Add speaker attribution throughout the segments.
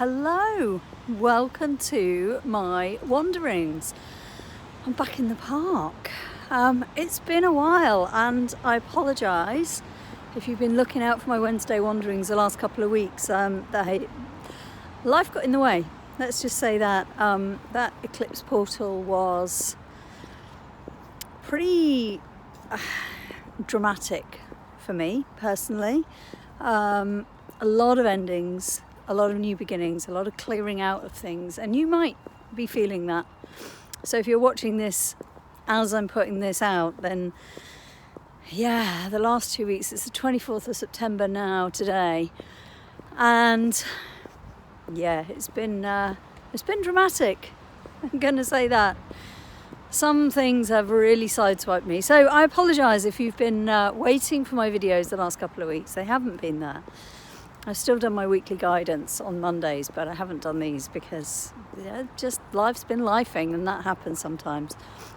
Speaker 1: Hello, welcome to my wanderings. I'm back in the park. It's been a while and I apologise if you've been looking out for my Wednesday wanderings the last couple of weeks. Life got in the way, let's just say that. That eclipse portal was pretty dramatic for me personally. A lot of endings, a lot of new beginnings, a lot of clearing out of things, and you might be feeling that. So if you're watching this as I'm putting this out, then yeah, the last 2 weeks, it's the 24th of September now today, and yeah, it's been dramatic. I'm gonna say that. Some things have really sideswiped me, so I apologise if you've been waiting for my videos the last couple of weeks. They haven't been there. I've still done my weekly guidance on Mondays, but I haven't done these because just life's been lifing, and that happens sometimes,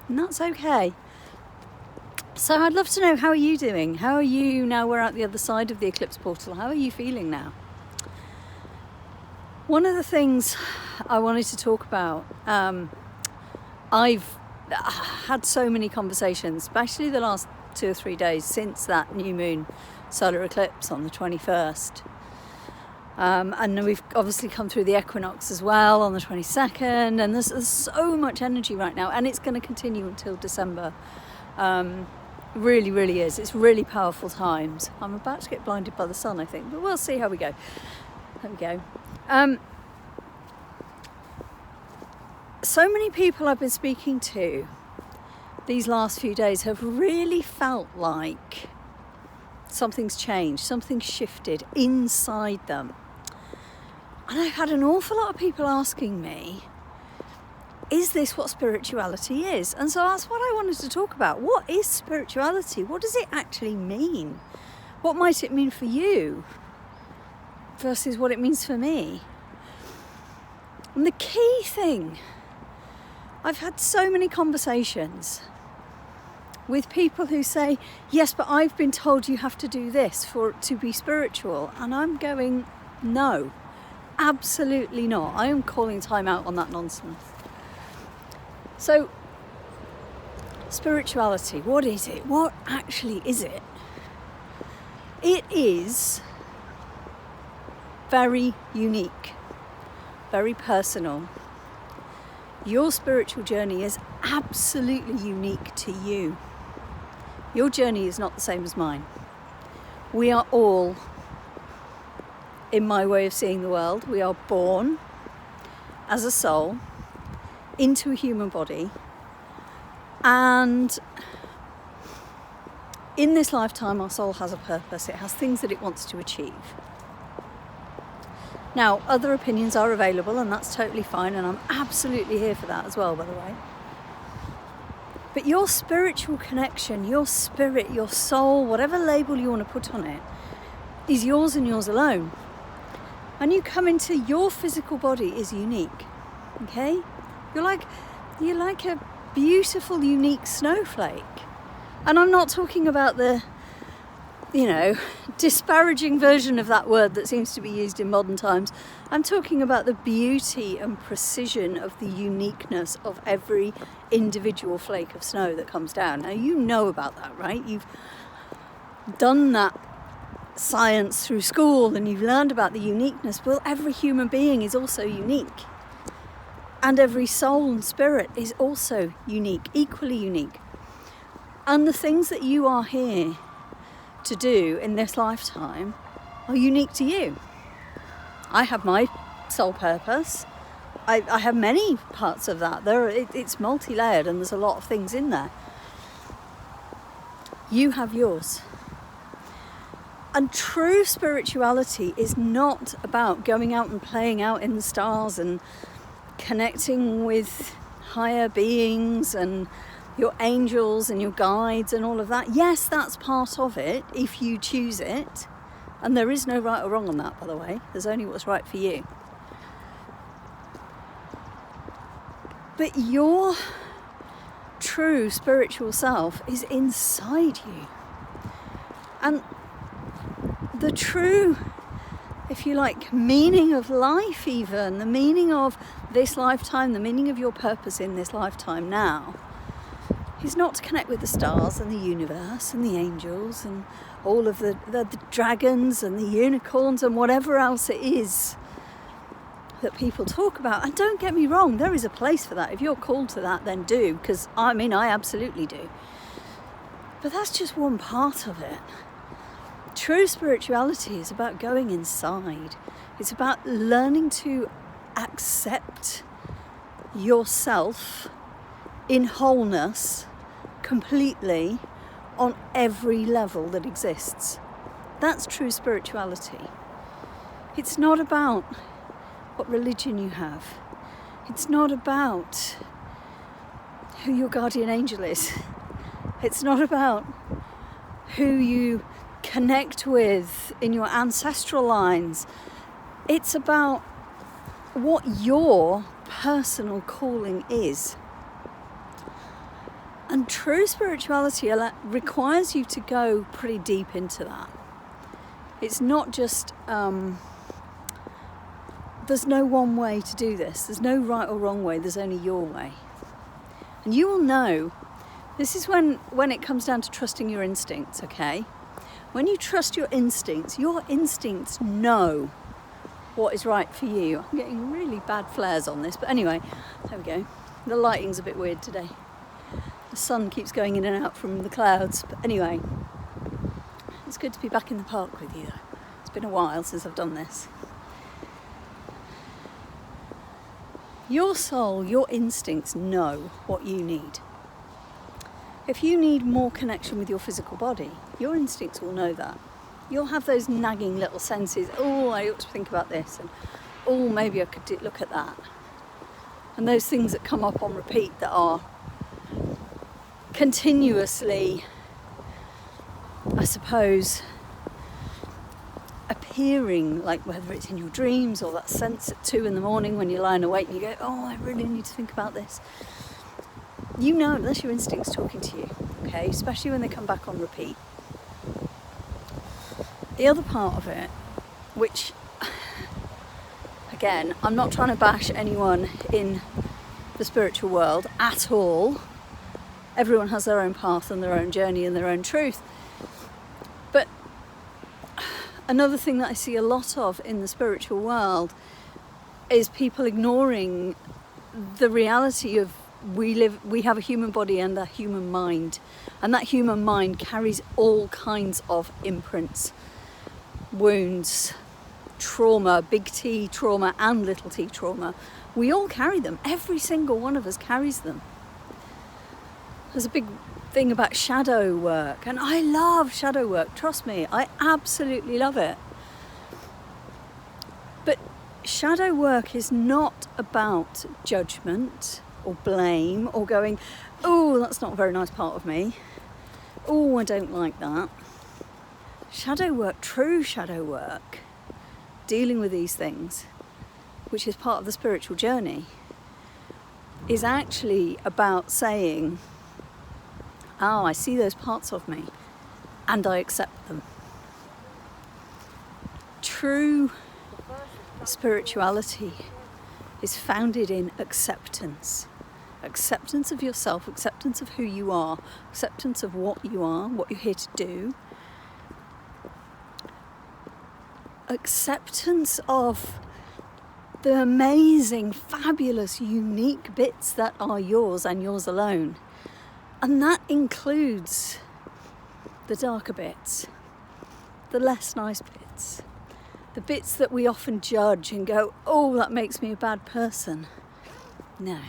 Speaker 1: and that's okay. So I'd love to know, how are you doing? How are you now we're out the other side of the eclipse portal? How are you feeling now? One of the things I wanted to talk about, I've had so many conversations, especially the last 2 or 3 days since that new moon solar eclipse on the 21st. And we've obviously come through the equinox as well on the 22nd, and there's so much energy right now, and it's going to continue until December. Really, really is. It's really powerful times. I'm about to get blinded by the sun, I think, but we'll see how we go. There we go. So many people I've been speaking to these last few days have really felt like something's changed, something's shifted inside them. And I've had an awful lot of people asking me, is this what spirituality is? And so that's what I wanted to talk about. What is spirituality? What does it actually mean? What might it mean for you versus what it means for me? And the key thing, I've had so many conversations with people who say, yes, but I've been told you have to do this to be spiritual. And I'm going, no, absolutely not. I am calling time out on that nonsense. So, spirituality, what is it? What actually is it? It is very unique, very personal. Your spiritual journey is absolutely unique to you. Your journey is not the same as mine. We are all, in my way of seeing the world, we are born as a soul into a human body, and in this lifetime our soul has a purpose. It has things that it wants to achieve. Now, other opinions are available, and that's totally fine, and I'm absolutely here for that as well, by the way. But your spiritual connection, your spirit, your soul, whatever label you want to put on it, is yours and yours alone. And you come into your physical body is unique, okay? You're like a beautiful, unique snowflake. And I'm not talking about the, disparaging version of that word that seems to be used in modern times. I'm talking about the beauty and precision of the uniqueness of every individual flake of snow that comes down. Now, you know about that, right? You've done that science through school and you've learned about the uniqueness. Well, every human being is also unique. And every soul and spirit is also unique, equally unique. And the things that you are here to do in this lifetime are unique to you. I have my soul purpose. I have many parts of that. It's multi-layered, and there's a lot of things in there. You have yours. And true spirituality is not about going out and playing out in the stars and connecting with higher beings and your angels and your guides and all of that. Yes, that's part of it if you choose it. And there is no right or wrong on that, by the way. There's only what's right for you. But your true spiritual self is inside you. And the true if you like, meaning of life, even the meaning of this lifetime, the meaning of your purpose in this lifetime now, is not to connect with the stars and the universe and the angels and all of the dragons and the unicorns and whatever else it is that people talk about. And don't get me wrong, there is a place for that. If you're called to that, then do, because I absolutely do. But that's just one part of it. True spirituality is about going inside. It's about learning to accept yourself in wholeness completely on every level that exists. That's true spirituality. It's not about what religion you have. It's not about who your guardian angel is. It's not about who you connect with in your ancestral lines. It's about what your personal calling is. And true spirituality requires you to go pretty deep into that. It's not just, there's no one way to do this. There's no right or wrong way. There's only your way. And you will know, this is when it comes down to trusting your instincts, okay? When you trust your instincts know what is right for you. I'm getting really bad flares on this, but anyway, there we go. The lighting's a bit weird today. The sun keeps going in and out from the clouds, but anyway, it's good to be back in the park with you. It's been a while since I've done this. Your soul, your instincts know what you need. If you need more connection with your physical body, your instincts will know that. You'll have those nagging little senses, oh, I ought to think about this, and oh, maybe I could look at that. And those things that come up on repeat that are continuously, I suppose, appearing, like whether it's in your dreams or that sense at 2 a.m. when you're lying awake and you go, oh, I really need to think about this. You know, that's your instincts talking to you, okay? Especially when they come back on repeat. The other part of it, which, again, I'm not trying to bash anyone in the spiritual world at all. Everyone has their own path and their own journey and their own truth. But another thing that I see a lot of in the spiritual world is people ignoring the reality of we have a human body and a human mind, and that human mind carries all kinds of imprints, wounds, trauma, big T trauma and little t trauma. We all carry them. Every single one of us carries them. There's a big thing about shadow work, and I love shadow work, trust me, I absolutely love it. But shadow work is not about judgment or blame or going, oh, that's not a very nice part of me. Oh, I don't like that. Shadow work, true shadow work, dealing with these things, which is part of the spiritual journey, is actually about saying, oh, I see those parts of me and I accept them. True spirituality is founded in acceptance. Acceptance of yourself, acceptance of who you are, acceptance of what you are, what you're here to do. Acceptance of the amazing, fabulous, unique bits that are yours and yours alone. And that includes the darker bits, the less nice bits, the bits that we often judge and go, oh, that makes me a bad person. No.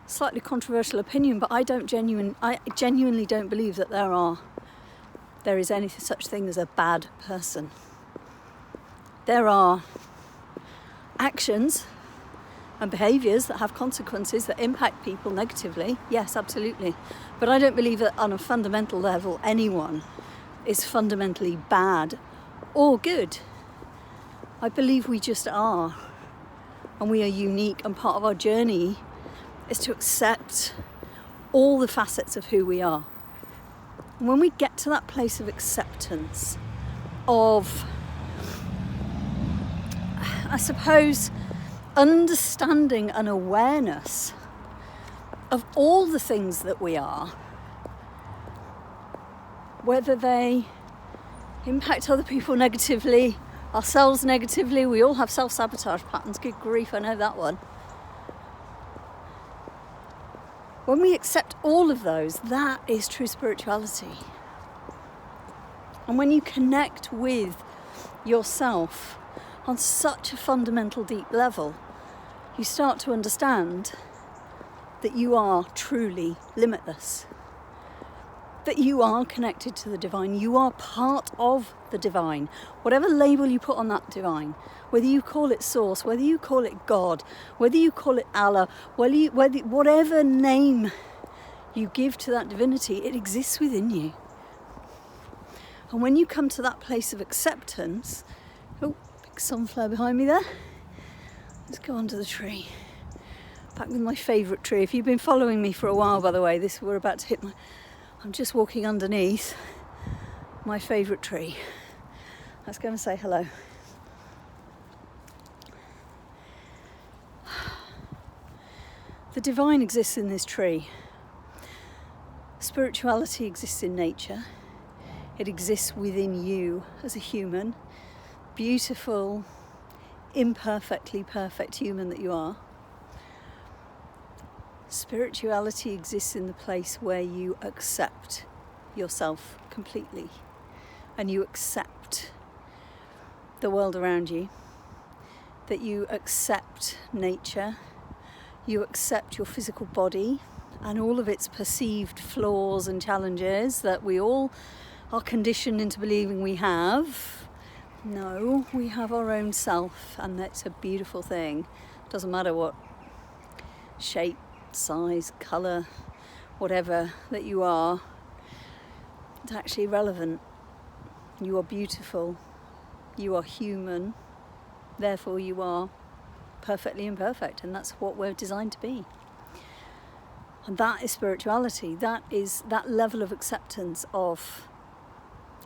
Speaker 1: Slightly controversial opinion, but I genuinely don't believe that there is any such thing as a bad person. There are actions and behaviours that have consequences that impact people negatively. Yes, absolutely. But I don't believe that on a fundamental level anyone is fundamentally bad or good. I believe we just are. And we are unique, and part of our journey is to accept all the facets of who we are. And when we get to that place of acceptance of I suppose, understanding and awareness of all the things that we are, whether they impact other people negatively, ourselves negatively. We all have self-sabotage patterns. Good grief, I know that one. When we accept all of those, that is true spirituality. And when you connect with yourself on such a fundamental, deep level, you start to understand that you are truly limitless, that you are connected to the divine, you are part of the divine. Whatever label you put on that divine, whether you call it source, whether you call it God, whether you call it Allah, whatever name you give to that divinity, it exists within you. And when you come to that place of acceptance, oh, big sunflower behind me there, let's go under the tree. Back with my favourite tree. If you've been following me for a while, by the way, we're about to hit I'm just walking underneath my favourite tree. Let's go and say hello. The divine exists in this tree. Spirituality exists in nature. It exists within you as a human, beautiful, imperfectly perfect human that you are. Spirituality exists in the place where you accept yourself completely and you accept the world around you, that you accept nature, you accept your physical body and all of its perceived flaws and challenges that we all are conditioned into believing we have. No, we have our own self, and that's a beautiful thing. Doesn't matter what shape, size, colour, whatever that you are, it's actually irrelevant. You are beautiful, you are human, therefore you are perfectly imperfect, and that's what we're designed to be. And that is spirituality. That is that level of acceptance of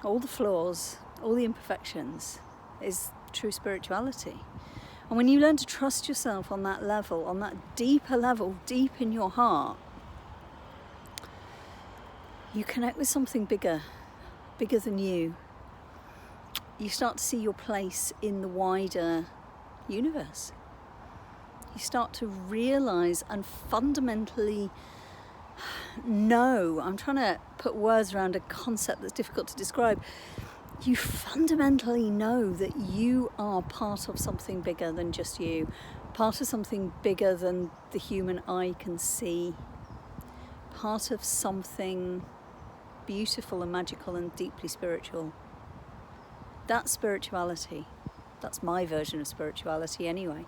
Speaker 1: all the flaws, all the imperfections, is true spirituality. And when you learn to trust yourself on that level, on that deeper level, deep in your heart, you connect with something bigger than you. You start to see your place in the wider universe. You start to realise and fundamentally know, I'm trying to put words around a concept that's difficult to describe. You fundamentally know that you are part of something bigger than just you, part of something bigger than the human eye can see, part of something beautiful and magical and deeply spiritual. That's spirituality. That's my version of spirituality anyway.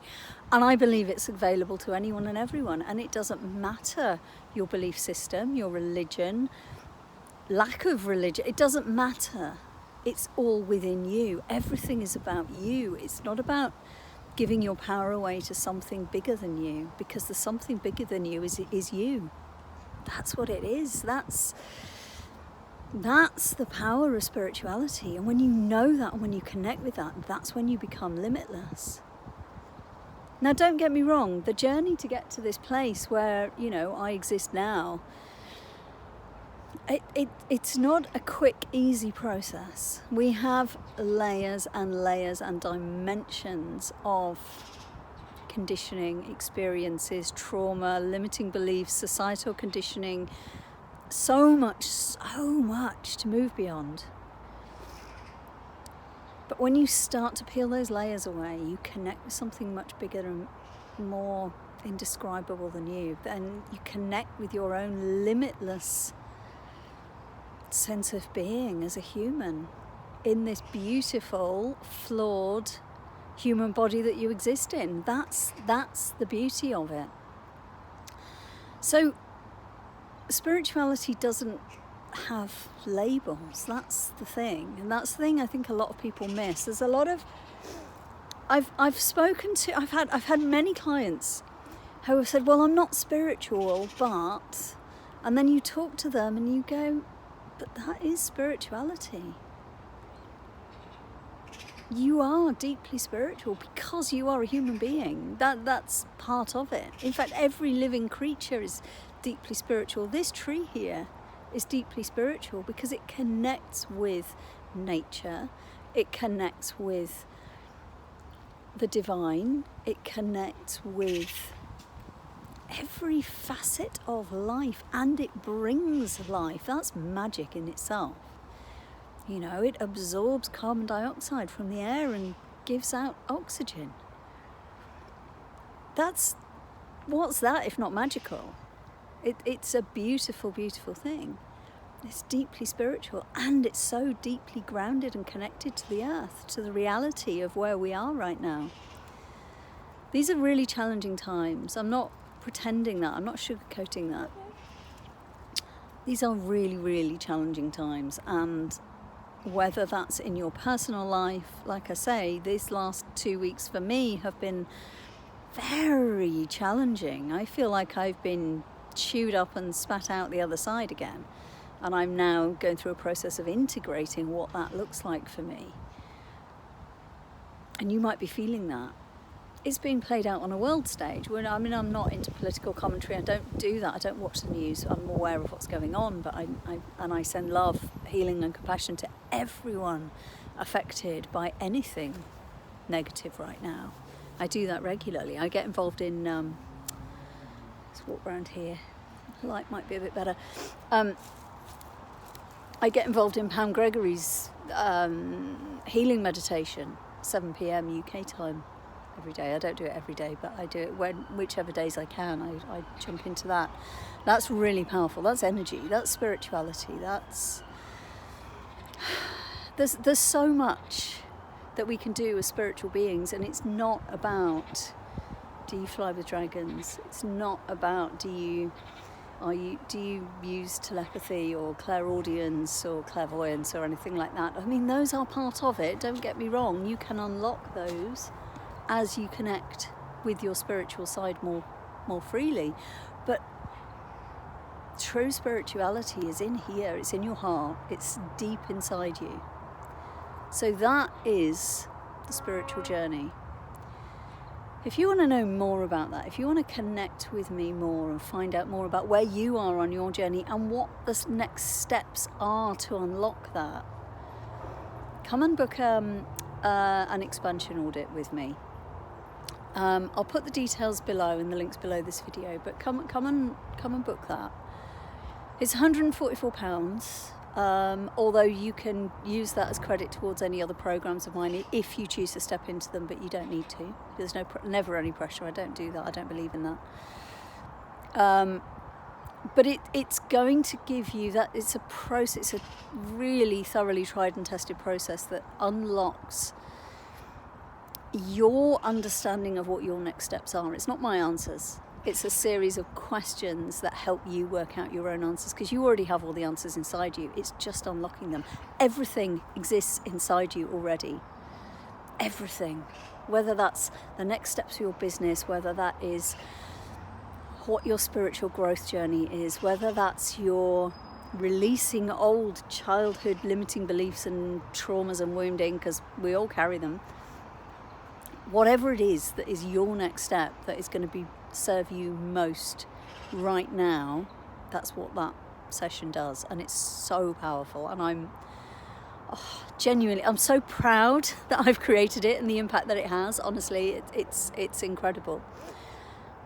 Speaker 1: And I believe it's available to anyone and everyone. And it doesn't matter your belief system, your religion, lack of religion. It doesn't matter. It's all within you. Everything is about you. It's not about giving your power away to something bigger than you, because the something bigger than you is you. That's what it is. That's the power of spirituality. And when you know that and when you connect with that, that's when you become limitless. Now, don't get me wrong, the journey to get to this place where, I exist now, it's not a quick, easy process. We have layers and layers and dimensions of conditioning, experiences, trauma, limiting beliefs, societal conditioning, so much to move beyond. But when you start to peel those layers away, you connect with something much bigger and more indescribable than you. Then you connect with your own limitless sense of being as a human in this beautiful, flawed human body that you exist in. That's the beauty of it. So spirituality doesn't have labels. That's the thing, and that's the thing I think a lot of people miss. There's a lot of I've had many clients who have said, well, I'm not spiritual, but, and then you talk to them and you go, but that is spirituality. You are deeply spiritual because you are a human being. That's part of it. In fact, every living creature is deeply spiritual. This tree here is deeply spiritual because it connects with nature. It connects with the divine. It connects with every facet of life, and it brings life. That's magic in itself. You know, it absorbs carbon dioxide from the air and gives out oxygen. What's that if not magical? It's a beautiful, beautiful thing. It's deeply spiritual, and it's so deeply grounded and connected to the earth, to the reality of where we are right now. These are really challenging times. I'm not pretending that. I'm not sugarcoating that. These are really, really challenging times, and whether that's in your personal life, like I say, these last 2 weeks for me have been very challenging. I feel like I've been chewed up and spat out the other side again, and I'm now going through a process of integrating what that looks like for me. And you might be feeling that. It's being played out on a world stage. I'm not into political commentary. I don't do that. I don't watch the news. I'm aware of what's going on, but I send love, healing and compassion to everyone affected by anything negative right now. I do that regularly. I get involved in, let's walk around here. The light might be a bit better. I get involved in Pam Gregory's healing meditation, 7 p.m. UK time. Every day. I don't do it every day, but I do it whichever days I can. I jump into that. That's really powerful. That's energy. That's spirituality. There's so much that we can do as spiritual beings, and it's not about do you fly with dragons. It's not about do you use telepathy or clairaudience or clairvoyance or anything like that. I mean, those are part of it. Don't get me wrong. You can unlock those as you connect with your spiritual side more freely. But true spirituality is in here, it's in your heart, it's deep inside you. So that is the spiritual journey. If you want to know more about that, if you want to connect with me more and find out more about where you are on your journey and what the next steps are to unlock that, come and book an expansion audit with me. I'll put the details below and the links below this video, but come and book that. It's £144, although you can use that as credit towards any other programs of mine if you choose to step into them, but you don't need to. There's never any pressure. I don't do that. I don't believe in that. But it's going to give you that. It's a process. It's a really thoroughly tried and tested process that unlocks your understanding of what your next steps are. It's not my answers. It's a series of questions that help you work out your own answers, because you already have all the answers inside you. It's just unlocking them. Everything exists inside you already. Everything. Whether that's the next steps for your business, whether that is what your spiritual growth journey is, whether that's your releasing old childhood limiting beliefs and traumas and wounding, because we all carry them. Whatever it is that is your next step that is going to serve you most right now, that's what that session does, and it's so powerful. And I'm so proud that I've created it and the impact that it has. Honestly, it's incredible.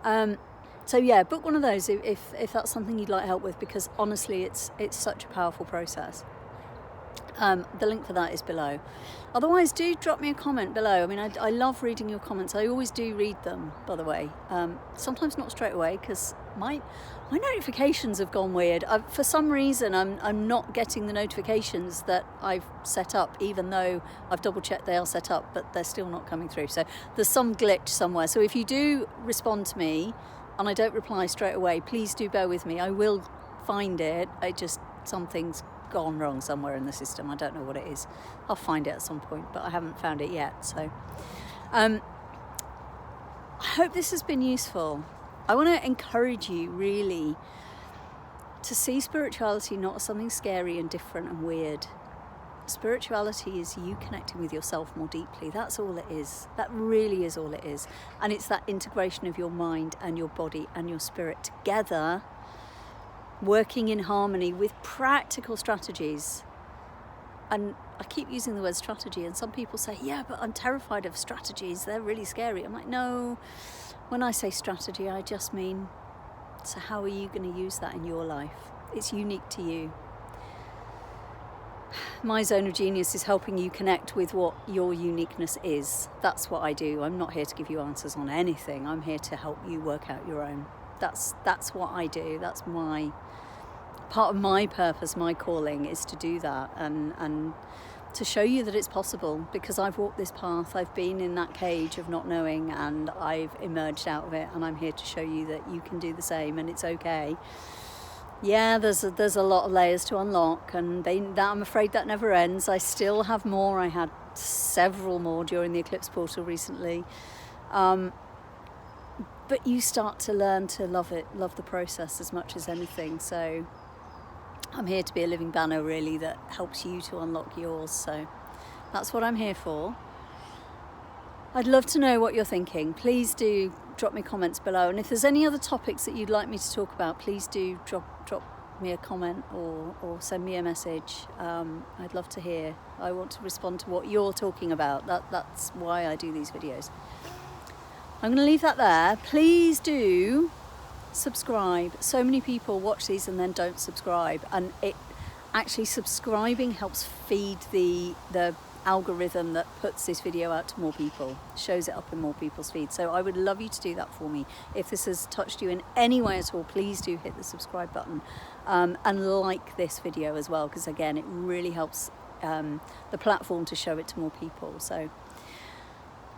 Speaker 1: So yeah, book one of those if that's something you'd like help with, because honestly, it's such a powerful process. The link for that is below. Otherwise, do drop me a comment below. I mean, I love reading your comments. I always do read them, by the way. Sometimes not straight away, because my notifications have gone weird. For some reason, I'm not getting the notifications that I've set up, even though I've double checked they are set up, but they're still not coming through. So there's some glitch somewhere. So if you do respond to me and I don't reply straight away, please do bear with me. I will find it. Something's gone wrong somewhere in the system. I don't know what it is. I'll find it at some point, but I haven't found it yet. So I hope this has been useful. I want to encourage you really to see spirituality not as something scary and different and weird, spirituality is you connecting with yourself more deeply. That's all it is. That really is all it is. And it's that integration of your mind and your body and your spirit together, working in harmony with practical strategies. And I keep using the word strategy, and some people say, yeah, but I'm terrified of strategies. They're really scary. I'm like, no, when I say strategy, I just mean, so how are you going to use that in your life? It's unique to you. My zone of genius is helping you connect with what your uniqueness is. That's what I do. I'm not here to give you answers on anything. I'm here to help you work out your own. That's what I do. That's my part of my purpose, my calling is to do that and to show you that it's possible, because I've walked this path. I've been in that cage of not knowing, and I've emerged out of it, and I'm here to show you that you can do the same, and it's okay. Yeah, there's a lot of layers to unlock, and I'm afraid that never ends. I still have more. I had several more during the Eclipse Portal recently. But you start to learn to love the process as much as anything. So I'm here to be a living banner, really, that helps you to unlock yours. So that's what I'm here for. I'd love to know what you're thinking. Please do drop me comments below. And if there's any other topics that you'd like me to talk about, please do drop me a comment or send me a message. I'd love to hear. I want to respond to what you're talking about. That's why I do these videos. I'm going to leave that there. Please do subscribe. So many people watch these and then don't subscribe, and it actually, subscribing helps feed the algorithm that puts this video out to more people, shows it up in more people's feeds. So I would love you to do that for me. If this has touched you in any way at all, please do hit the subscribe button, and like this video as well, because again, it really helps the platform to show it to more people. So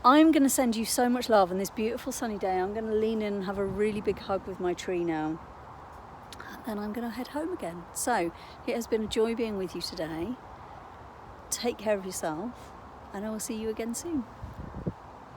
Speaker 1: I'm going to send you so much love on this beautiful sunny day. I'm going to lean in and have a really big hug with my tree now, and I'm going to head home again. So it has been a joy being with you today. Take care of yourself, and I will see you again soon.